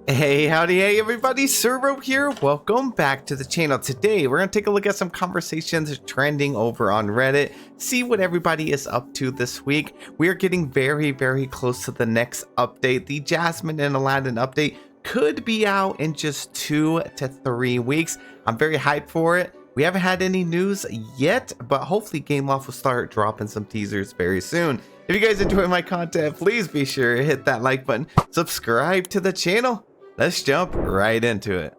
Hey, howdy, hey everybody, Servo here. Welcome back to the channel. Today, we're going to take a look at some conversations trending over on Reddit, see what everybody is up to this week. We are getting very, very close to the next update. The Jasmine and Aladdin update could be out in just 2 to 3 weeks. I'm very hyped for it. We haven't had any news yet, but hopefully Gameloft will start dropping some teasers very soon. If you guys enjoy my content, please be sure to hit that like button, subscribe to the channel. Let's jump right into it.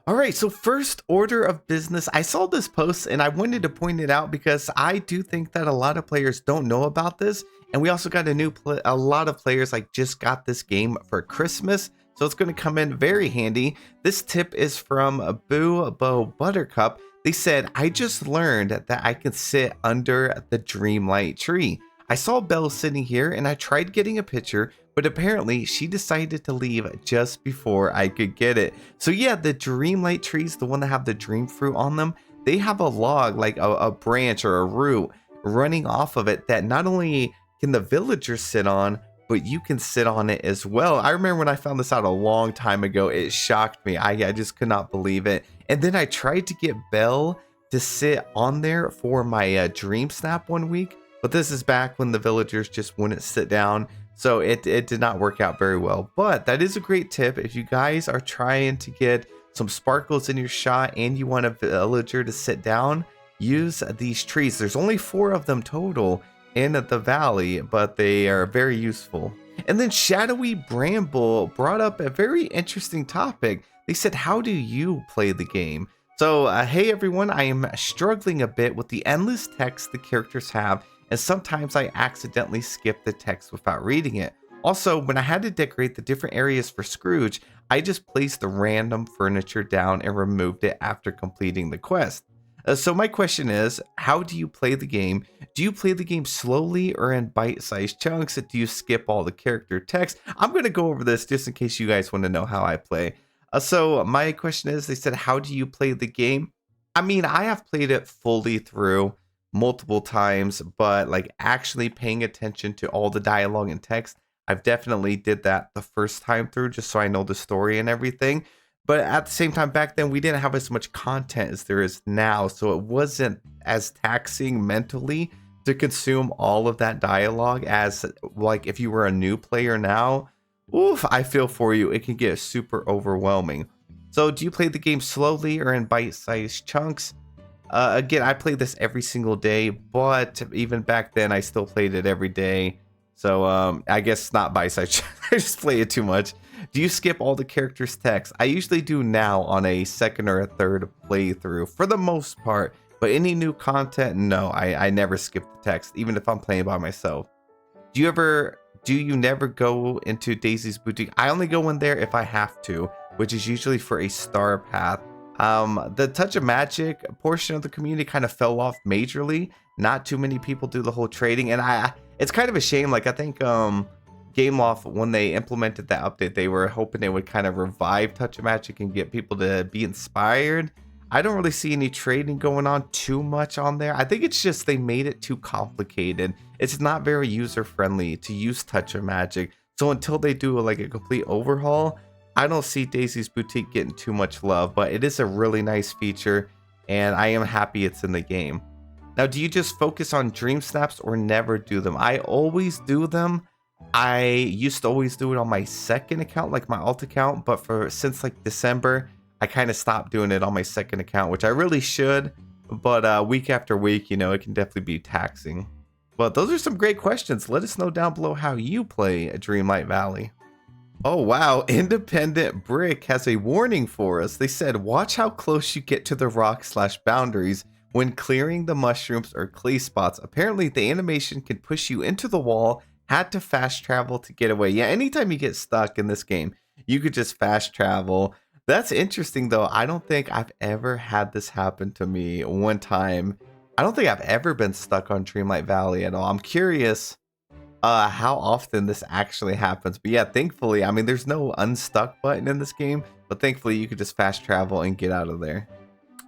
All right, so first order of business, I saw this post and I wanted to point it out because I do think that a lot of players don't know about this. And we also got a lot of players like just got this game for Christmas. So it's going to come in very handy. This tip is from Boo Bo Buttercup. They said, I just learned that I can sit under the Dreamlight tree. I saw Belle sitting here and I tried getting a picture, but apparently she decided to leave just before I could get it. So yeah, the Dreamlight trees, the one that have the dream fruit on them, they have a log, like a branch or a root running off of it that not only can the villagers sit on, but you can sit on it as well. I remember when I found this out a long time ago, it shocked me. I just could not believe it. And then I tried to get Belle to sit on there for my DreamSnap one week, but this is back when the villagers just wouldn't sit down. So it did not work out very well, but that is a great tip. If you guys are trying to get some sparkles in your shot and you want a villager to sit down, use these trees. There's only 4 of them total in the valley, but they are very useful. And then Shadowy Bramble brought up a very interesting topic. They said, how do you play the game? So hey everyone, I am struggling a bit with the endless text the characters have, and sometimes I accidentally skip the text without reading it. Also, when I had to decorate the different areas for Scrooge, I just placed the random furniture down and removed it after completing the quest. So my question is, how do you play the game? Do you play the game slowly or in bite-sized chunks? Do you skip all the character text? I'm going to go over this just in case you guys want to know how I play. So my question is, they said, how do you play the game? I mean, I have played it fully through multiple times, but like actually paying attention to all the dialogue and text, I've definitely did that the first time through just so I know the story and everything. But at the same time, back then we didn't have as much content as there is now, so it wasn't as taxing mentally to consume all of that dialogue as like if you were a new player now. Oof, I feel for you, it can get super overwhelming. So do you play the game slowly or in bite-sized chunks? Again, I play this every single day, but even back then I still played it every day. So I guess not bite-sized. I just play it too much. Do you skip all the characters' text? I usually do now on a second or a third playthrough for the most part, but any new content, no, I never skip the text, even if I'm playing by myself. Do you never go into Daisy's boutique? I only go in there if I have to, which is usually for a star path. The Touch of Magic portion of the community kind of fell off majorly. Not too many people do the whole trading, and it's kind of a shame. Like I think Gameloft, when they implemented that update, they were hoping it would kind of revive Touch of Magic and get people to be inspired. I don't really see any trading going on too much on there. I think it's just they made it too complicated. It's not very user friendly to use Touch of Magic. So until they do like a complete overhaul, I don't see Daisy's Boutique getting too much love, but it is a really nice feature and I am happy it's in the game. Now, do you just focus on DreamSnaps or never do them? I always do them. I used to always do it on my second account, like my alt account, but since like December, I kind of stopped doing it on my second account, which I really should, but week after week, you know, it can definitely be taxing. But those are some great questions. Let us know down below how you play Dreamlight Valley. Oh wow, Independent Brick has a warning for us. They said, watch how close you get to the rock/boundaries when clearing the mushrooms or clay spots. Apparently the animation can push you into the wall. Had to fast travel to get away. Yeah, anytime you get stuck in this game, you could just fast travel. That's interesting though. I don't think I've ever had this happen to me one time. I don't think I've ever been stuck on Dreamlight Valley at all. I'm curious how often this actually happens. But yeah, thankfully, I mean, there's no unstuck button in this game, but thankfully you could just fast travel and get out of there.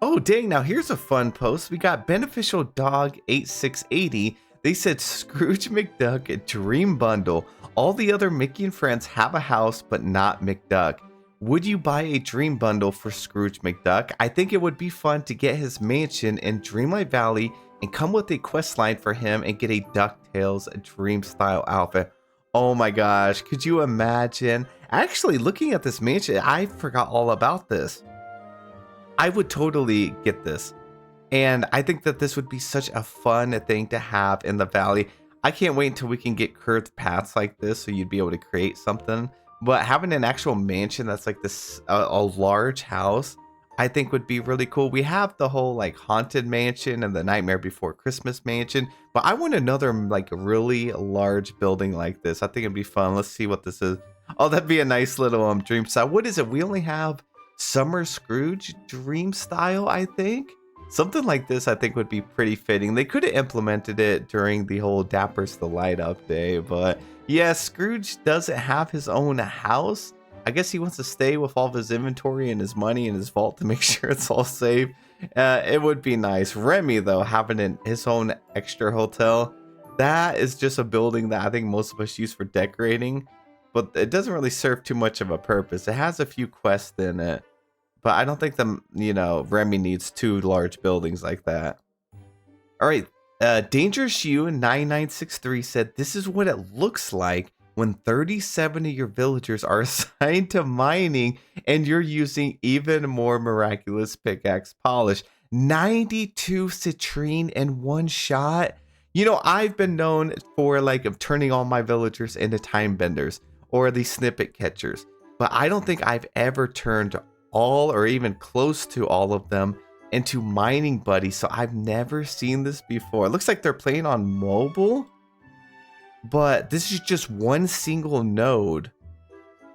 Oh dang, now here's a fun post. We got Beneficial Dog 8680. They said Scrooge McDuck Dream Bundle. All the other Mickey and friends have a house, but not McDuck. Would you buy a dream bundle for Scrooge McDuck? I think it would be fun to get his mansion in Dreamlight Valley and come with a quest line for him and get a DuckTales dream style outfit. Oh my gosh, could you imagine? Actually, looking at this mansion, I forgot all about this. I would totally get this. And I think that this would be such a fun thing to have in the valley. I can't wait until we can get curved paths like this so you'd be able to create something. But having an actual mansion that's like this, a large house, I think would be really cool. We have the whole like haunted mansion and the Nightmare Before Christmas mansion, but I want another like really large building like this. I think it'd be fun. Let's see what this is. Oh, that'd be a nice little dream style. What is it? We only have Summer Scrooge dream style, I think. Something like this I think would be pretty fitting. They could have implemented it during the whole Dapper's the Light update, but yeah, Scrooge doesn't have his own house. I guess he wants to stay with all of his inventory and his money in his vault to make sure it's all safe. It would be nice. Remy, though, having his own extra hotel, that is just a building that I think most of us use for decorating, but it doesn't really serve too much of a purpose. It has a few quests in it, but I don't think Remy needs two large buildings like that. All right. Dangerous You 9963 said, this is what it looks like when 37 of your villagers are assigned to mining and you're using even more miraculous pickaxe polish. 92 citrine in one shot. You know, I've been known for like turning all my villagers into time benders or the snippet catchers, but I don't think I've ever turned all or even close to all of them into mining buddies. So I've never seen this before. It looks like they're playing on mobile, but this is just one single node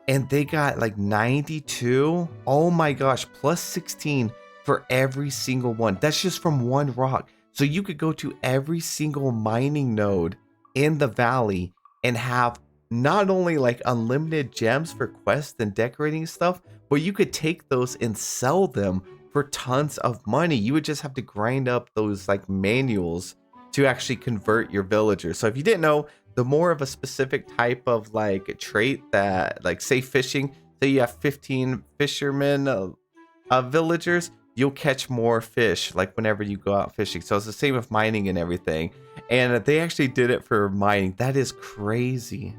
and they got like 92. Oh my gosh, plus 16 for every single one. That's just from one rock. So you could go to every single mining node in the valley and have not only like unlimited gems for quests and decorating stuff, but you could take those and sell them for tons of money. You would just have to grind up those like manuals to actually convert your villagers. So if you didn't know, the more of a specific type of like trait that like say fishing, say you have 15 fishermen villagers, you'll catch more fish like whenever you go out fishing. So it's the same with mining and everything. And they actually did it for mining. That is crazy.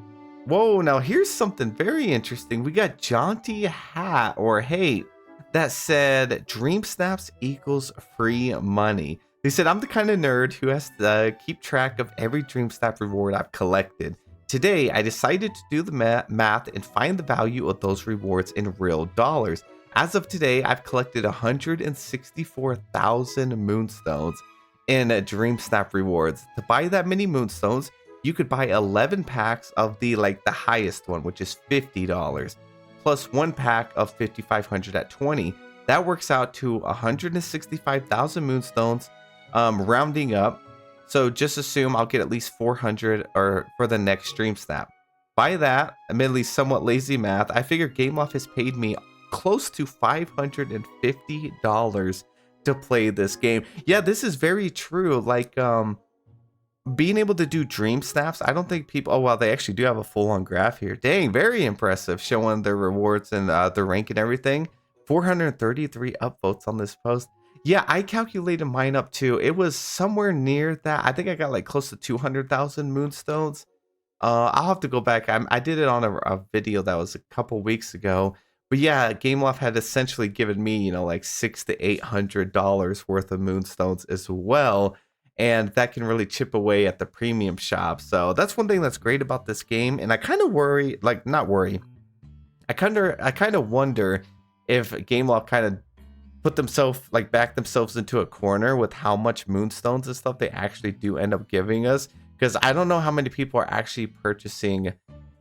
Whoa, now here's something very interesting. We got Jaunty Hat or Hate that said DreamSnaps equals free money. They said, I'm the kind of nerd who has to keep track of every DreamSnap reward I've collected. Today, I decided to do the math and find the value of those rewards in real dollars. As of today, I've collected 164,000 moonstones in DreamSnap rewards. To buy that many moonstones, you could buy 11 packs of the highest one, which is $50, plus one pack of 5,500 at 20. That works out to 165,000 moonstones, rounding up. So just assume I'll get at least 400 or for the next DreamSnap. By that, admittedly somewhat lazy math, I figure Gameloft has paid me close to $550 to play this game. Yeah, this is very true. Like, being able to do DreamSnaps, I don't think people, oh wow, they actually do have a full-on graph here. Dang, very impressive, showing their rewards and their rank and everything. 433 upvotes on this post. Yeah, I calculated mine up too. It was somewhere near that. I think I got like close to 200,000 moonstones. I'll have to go back. I did it on a video that was a couple weeks ago. But yeah, Gameloft had essentially given me, like $600 to $800 worth of moonstones as well. And that can really chip away at the premium shop. So that's one thing that's great about this game. And I kind of worry, like not worry. I kind of wonder if Gameloft kind of put themselves, like back themselves into a corner with how much moonstones and stuff they actually do end up giving us. Because I don't know how many people are actually purchasing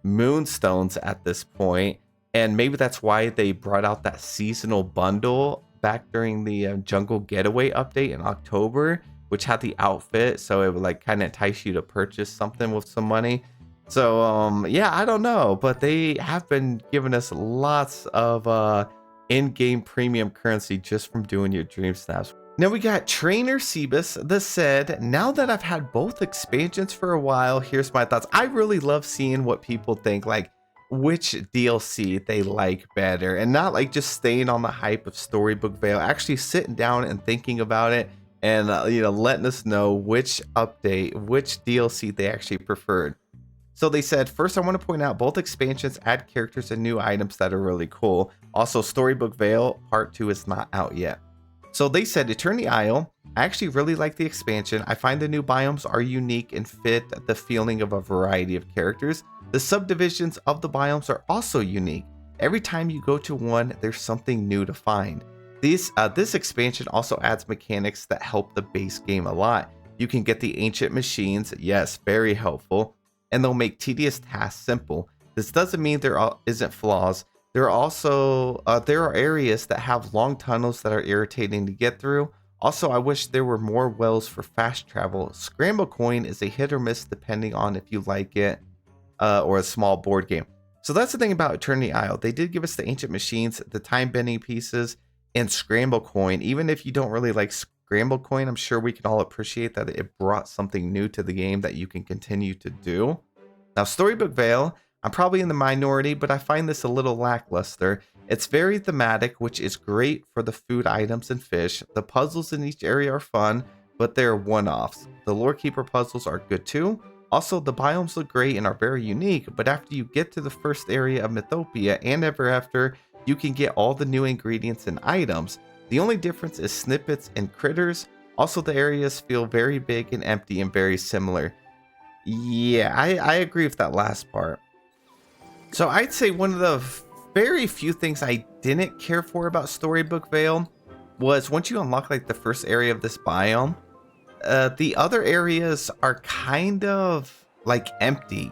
moonstones at this point. And maybe that's why they brought out that seasonal bundle back during the Jungle Getaway update in October, which had the outfit, so it would like kind of entice you to purchase something with some money. So yeah, I don't know, but they have been giving us lots of in-game premium currency just from doing your DreamSnaps. Now we got Trainer Cebus that said, now that I've had both expansions for a while, here's my thoughts. I really love seeing what people think. Like, which DLC they like better, and not like just staying on the hype of Storybook Vale, actually sitting down and thinking about it, and letting us know which update, which DLC they actually preferred. So they said, first, I want to point out both expansions add characters and new items that are really cool. Also, Storybook Vale Part 2 is not out yet. So they said, Eternity Isle, I actually really like the expansion. I find the new biomes are unique and fit the feeling of a variety of characters. The subdivisions of the biomes are also unique. Every time you go to one, there's something new to find. This expansion also adds mechanics that help the base game a lot. You can get the ancient machines, yes, very helpful, and they'll make tedious tasks simple. This doesn't mean there isn't flaws. There are also there are areas that have long tunnels that are irritating to get through. Also, I wish there were more wells for fast travel. Scramble Coin is a hit or miss depending on if you like it or a small board game. So that's the thing about Eternity Isle. They did give us the ancient machines, the time bending pieces, and Scramble Coin. Even if you don't really like Scramble Coin, I'm sure we can all appreciate that it brought something new to the game that you can continue to do. Now, Storybook Vale, I'm probably in the minority, but I find this a little lackluster. It's very thematic, which is great for the food items and fish. The puzzles in each area are fun, but they're one-offs. The Lore Keeper puzzles are good too. Also, the biomes look great and are very unique, but after you get to the first area of Mythopia and Ever After, you can get all the new ingredients and items. The only difference is snippets and critters. Also, the areas feel very big and empty and very similar. Yeah, I agree with that last part. So I'd say one of the very few things I didn't care for about Storybook Vale was once you unlock like the first area of this biome, the other areas are kind of like empty,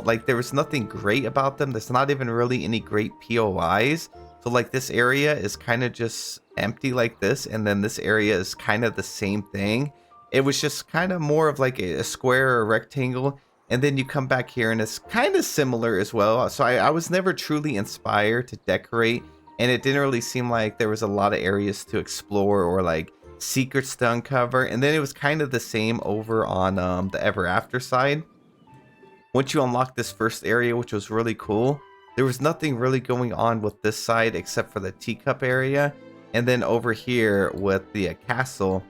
like there was nothing great about them. There's not even really any great POIs. So like this area is kind of just empty like this, and then this area is kind of the same thing. It was just kind of more of like a square or a rectangle, and then you come back here and it's kind of similar as well. So I was never truly inspired to decorate, and it didn't really seem like there was a lot of areas to explore or like secrets to uncover. And then it was kind of the same over on the Ever After side. Once you unlock this first area, which was really cool, there was nothing really going on with this side except for the teacup area, and then over here with the castle,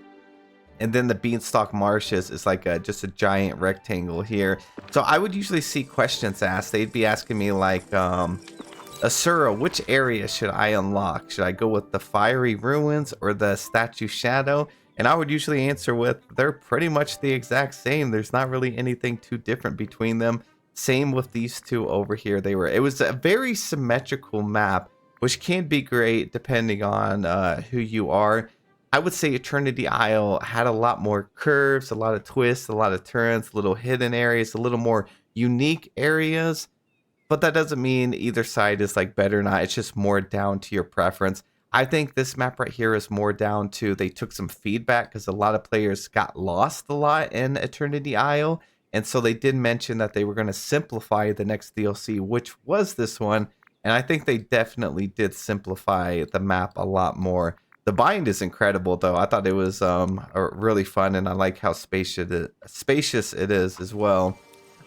and then the Beanstalk Marshes is like just a giant rectangle here. So I would usually see questions asked. They'd be asking me like, Asura, which area should I unlock? Should I go with the Fiery Ruins or the Statue Shadow? And I would usually answer with, they're pretty much the exact same. There's not really anything too different between them. Same with these two over here. It was a very symmetrical map, which can be great depending on who you are. I would say Eternity Isle had a lot more curves, a lot of twists, a lot of turns, little hidden areas, a little more unique areas. But that doesn't mean either side is like better or not. It's just more down to your preference. I think this map right here is more down to they took some feedback because a lot of players got lost a lot in Eternity Isle. And so they did mention that they were going to simplify the next DLC, which was this one. And I think they definitely did simplify the map a lot more. The bind is incredible, though. I thought it was really fun, and I like how spacious it is as well.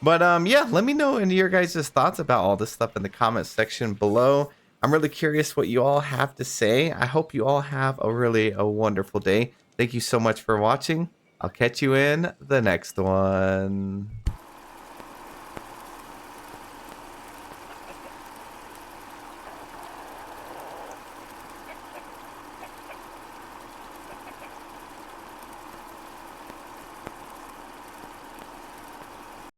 But yeah, let me know any of your guys' thoughts about all this stuff in the comment section below. I'm really curious what you all have to say. I hope you all have a wonderful day. Thank you so much for watching. I'll catch you in the next one.